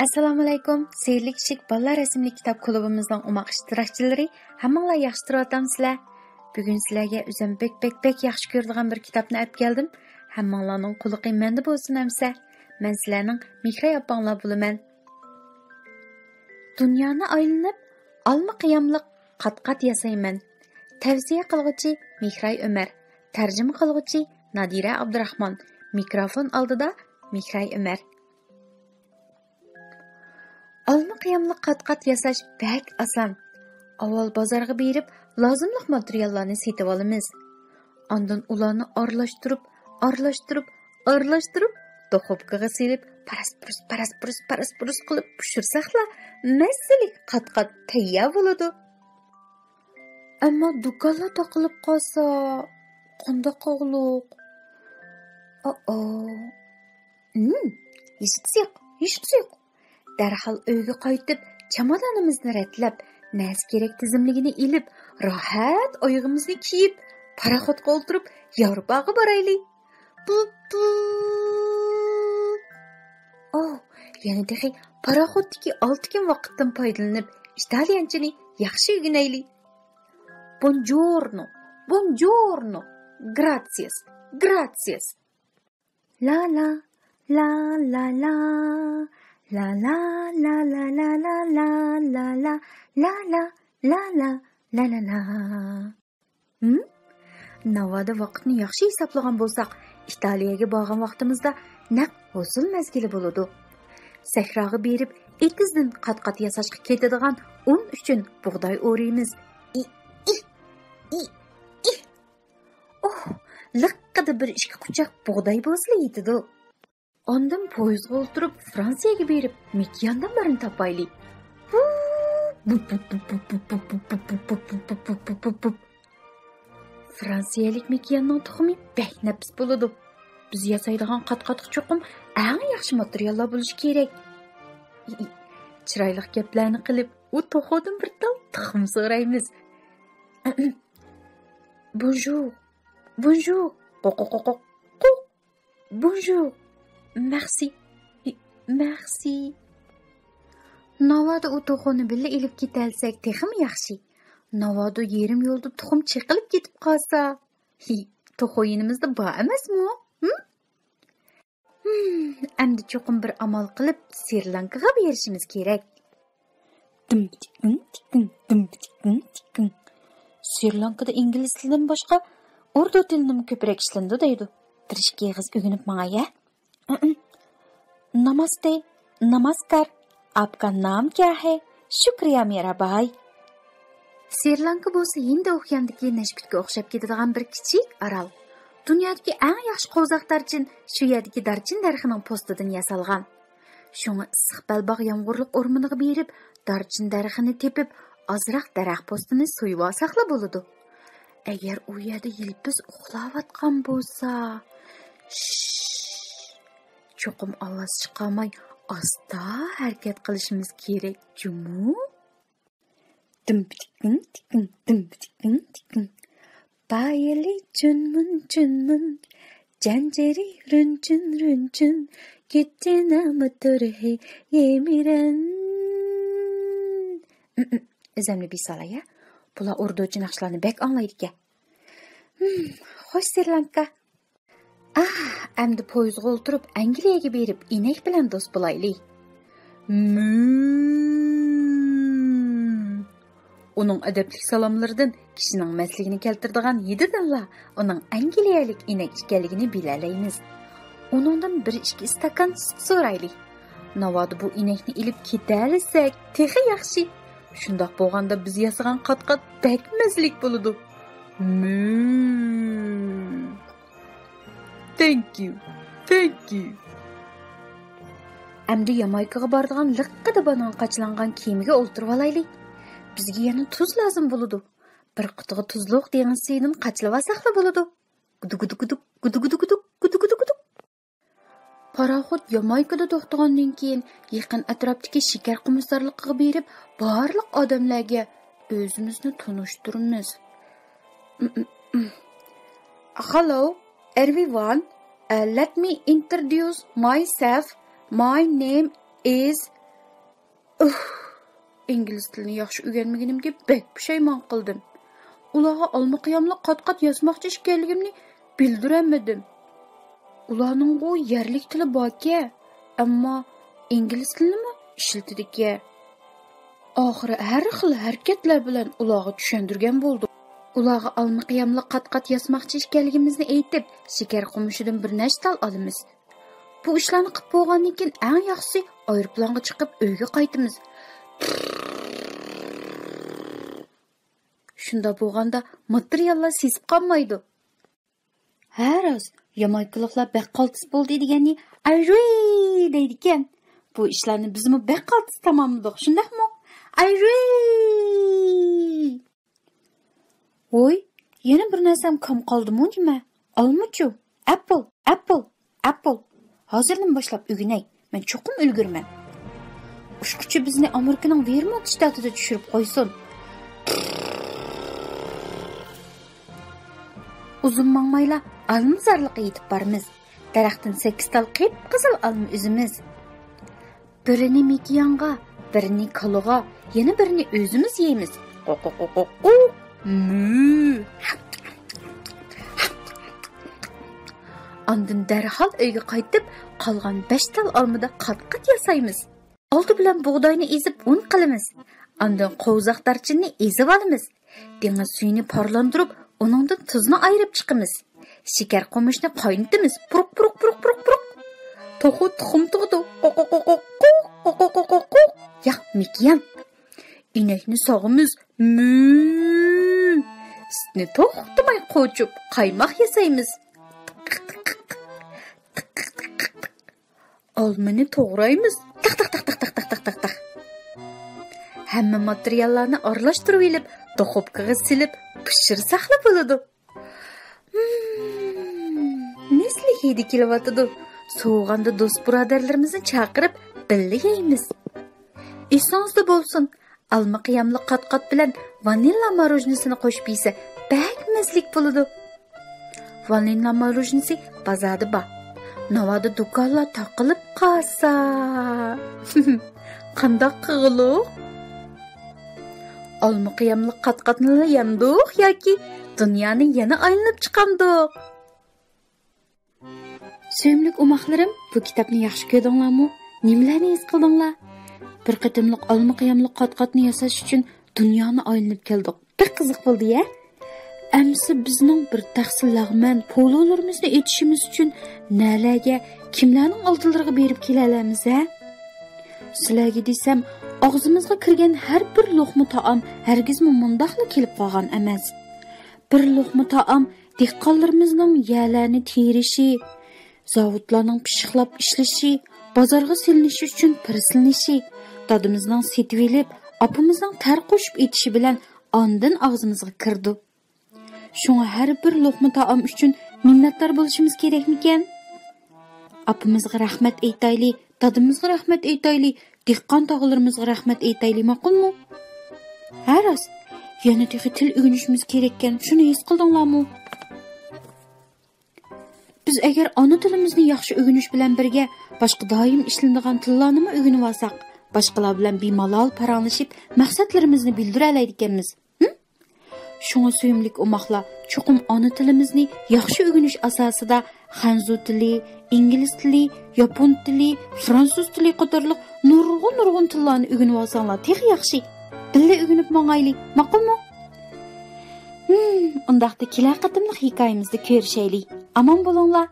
Assalomu alaykum. Sevgili kichik bolalar rasmli kitob klubimizning umoq ishtirokchilari, hammanglar yaxshi turibsizlar. Bugun sizlarga o'zim bek yaxshi ko'radigan bir kitobni olib keldim. Hammanglarning quliqi menda bo'lsin amsa. Men sizlarning Mihray opanglar bo'laman. Dunyoni aylanib, olma qiyamliq qat-qat yasayman. Tavsiya qilguvchi Mihray Umar, tarjima qilguvchi Nadira Abdurahmon. Mikrofon oldida Mihray Umar. Olma qiyamliq qat-qat yasash bak oson. Avval bozorga berib, lozimli materiallarni setib olamiz. Ondan ularni aralashtirib, duxovkaga silib, paras qilib pishirsak-la, mazali qat-qat tayyor bo'ladi. Ammo do'konlar taqilib qolsa, qanday qog'liq? Hech yo'q. Darhol uyga qaytib, chamadonimizni ratlab, nasi kerak tizimligini ilib, rohat oyog'imizni kiyib, paraxotga o'tirib, Yevropaga boraylik. Yana dahi paraxotdagi 6 kun vaqtdan foydalanib, italyanchani yaxshi o'rganaylik. Buongiorno, gracias. La la la la la. La la la la la la la la la la la la la la la la. Navoda vaqtni yaxshi hisoblagan bo'lsak, Italiyaga borgan vaqtimizda naq hosil mazgili bo'ladi. Sahroga berib, ekizdan qat-qat yasashga ketadigan un uchun bug'doy o'raymiz. Liqqida bir ishga quchoq bug'doy bo'lsa yetadi. Ondan poyizga o'tirib Fransiyaga berib, Mikyandan birini topaylik. Fransiyalik Mikyanning tuxumi bak nafis bo'ladi. Biz yasaydigan qat-qatga cho'qim eng yaxshi materiallar bo'lishi kerak. Chiroyli gaplarni qilib, u to'xodan bir tal tuxum so'raymiz. Bonjour. Bonjour. Merci. Navoda u to'xoni billa ilib ketalsak, texim yaxshi. Navoda yerim yo'lda tuxum chiqilib ketib qolsa, to'xoyinimizda bor emasmi? Endi cho'qim bir amal qilib Sri Lankaga berishimiz kerak. Sri Lankada ingliz tilidan boshqa urdu tilini ko'proq ishlandi deydi. Tirishga yig'iz o'rganib manga. Namaste, namaskar. आपका नाम क्या है? Shukriya mera bay. Sri Lanka bo'lsa Hind okeanidagi Nashbitga o'xshab ketadigan bir kichik orol. Dunyodagi eng yaxshi qo'zoq darchin shu yerdagi darchin darxining postidan yasalgan. Shunga issiq balbog' yomg'irliq o'rmoniga berib, darchin darxini tepib, ozroq daraxt postini so'yib olsaqla bo'ladi. Agar u yerda yilpiz uxlayotgan bo'lsa, cho'qim ovoz chiqarmay asta harakat qilishimiz kerak, jumu. Bayli chunmun janjeri runchun kettina motorhe yemiran. O'zimni bisolaya. Bular urduchi naqshlarni bek anglaydi-ku. Xo'sh Sri Lanka. Endi poyizga o'tirib Angliyaga berib, inek bilan do'st bo'laylik. Uning adabli salomlaridan kishining masligini keltiradigan yedidanla uning angliyalik inek ekanligini bilalaymiz. Uningdan 1-2 stakan sut so'raylik. Navoda bu inekni ilib ketalisak, texi yaxshi. Shundoq bo'lganda biz yasagan qat-qat bak mazlik bo'ladi. Thank you. Endi Yamaykaga boradigan liqqida banan qachlangan kemiga o'ltirib olaylik. Bizga yana tuz lozim bo'ladi. Bir qutiga tuzliq dengiz suyidan qachlab olsaqla bo'ladi. Gudu. Paraxot Yamaykada to'xtagandan keyin yaqin atrofdagi shakar qumursarligiga berib, barliq odamlarga o'zimizni tanishtiramiz. Hello everyone. Let me introduce myself. My name is İngliz tilini yaxshi o'rganmaganimga bek pushaymon qildim. Ularga olma-qiyamli qat-qat yozmoqchi ekanligimni bildiramadim. Ularning bu yerlik tili bor-ku, ammo ingliz tilini ishlatidik-ku. Oxiri har xil harakatlar bilan ularga tushuntirgan bo'ldim. Ularga olma-qiyamli qat-qat yozmoqchi ekanligimizni aytib, shakar qumishidan bir nechta olamiz. Bu ishlarni qilib bo'lgandan keyin eng yaxshisi aeroplanga chiqib uyga qaytamiz. Shunda bo'lganda materiallar sezib qolmaydi. Har roz yamayqiliqlar baqqaltis bo'ldi deganni ayri deydi ekan. Bu ishlarni bizmi baqqaltis tamomladik, shundaqmi? Ayri! Voy, yana bir narsam kam qoldimi nima? Olmachu. Apple. Hozirdan boshlab o'rganay. Men cho'qim ulgurman. Ushquchi bizni Amerikaning Vermont shtatida tushirib qo'ysin. Uzun mangmayla alma zarliqqa yetib boramiz. Daraxtdan 8 tal qip-qizil alma üzümüz. Birini Mikiyanga, birini Kaluga, yana birini o'zimiz yeymiz. Ondan darhol uyga qaytib, qolgan 5 tal almada qat-qat yasaymiz. Oldi bilan bug'doyni ezib un qilamiz. Ondan qo'vzoq darchinni ezib olamiz. Dengiz suyini parlantirib, uningdan tuzni ayirib chiqamiz. Shakar qomishni qaynatamiz. Puruq. To'g'ri tuxum tug'di. Ya, Mikiyan. İnekni sog'imiz. Sutni to'xtamay qo'chib, qaymoq yasaymiz. Olmani to'g'raymiz. Taq. Hamma materiallarni aralashtirib olib, duxovkaga silib, pishirsak bo'ladi. Nesli hidi kelyotidi. So'g'anda do'st birodarlarimizni chaqirib, birga yeymiz. Esingizda bo'lsin, alma qiyamli qat-qat bilan vanilla morojnisini qo'shib yesa, bak mazlik bo'ladi. Vanilla morojnisi bozorda bor. Navoda do'konlar taqilib qolsa. Qandoq qilib? Alma qiyamli qat-qatni yandiq yoki dunyoni yana aylanib chiqamdiq. Sevimli umoqlarim, bu kitobni yaxshi ko'rdinglarmi? Nimalarni his qildinglar? Bir qatimliq alma qiyamli qat-qatni yasash uchun dunyoni aylanib keldik. Bir qiziq bo'ldi-ya. Amsi bizning bir tahsillag'man pololarimizni etishimiz uchun nalarga, kimlarning oldilariga berib kelalamiz-a? Sizlarga desam, og'zimizga kirgan har bir luqma taom hargizmi mundaqla kelib qolgan emas. Bir luqma taom dehqonlarimizning yerlarni terishi, zavodlarning pishiqlab ishlashi, bozorga silinishi uchun pirsilinishi, dadimizning setib elib, apamizning tar qo'shib etishi bilan ondan og'zimizga kirdi. Shunga har bir luqma taom uchun minnatdor bo'lishimiz kerakmikan? Apamizga rahmat aytayli, dadimizga rahmat aytayli, dehqon tog'larimizga rahmat aytayli, ma'qulmi? Ha rost, yana til o'rganishimiz kerak ekan, shuni his qildinglarmi? Biz agar ona tilimizni yaxshi o'rganish bilan birga boshqa doim ishlanadigan tillarni o'rganib olsak, boshqalar bilan bemalol paranglashib, maqsadlarimizni bildira oladiganmiz. Shunga suyimlik umoqlar, cho'qim ona tilimizni yaxshi o'rganish asosida xanzu tili, ingliz tili, yapon tili, fransuz tili qatorliq nurg'un tillarni o'rganib olsanglar, teh yaxshi. Billa o'rganib mangayli, ma'qulmi? Undaqda kelar qatimliq hikoyamizda ko'rishaylik. Aman bo'linglar.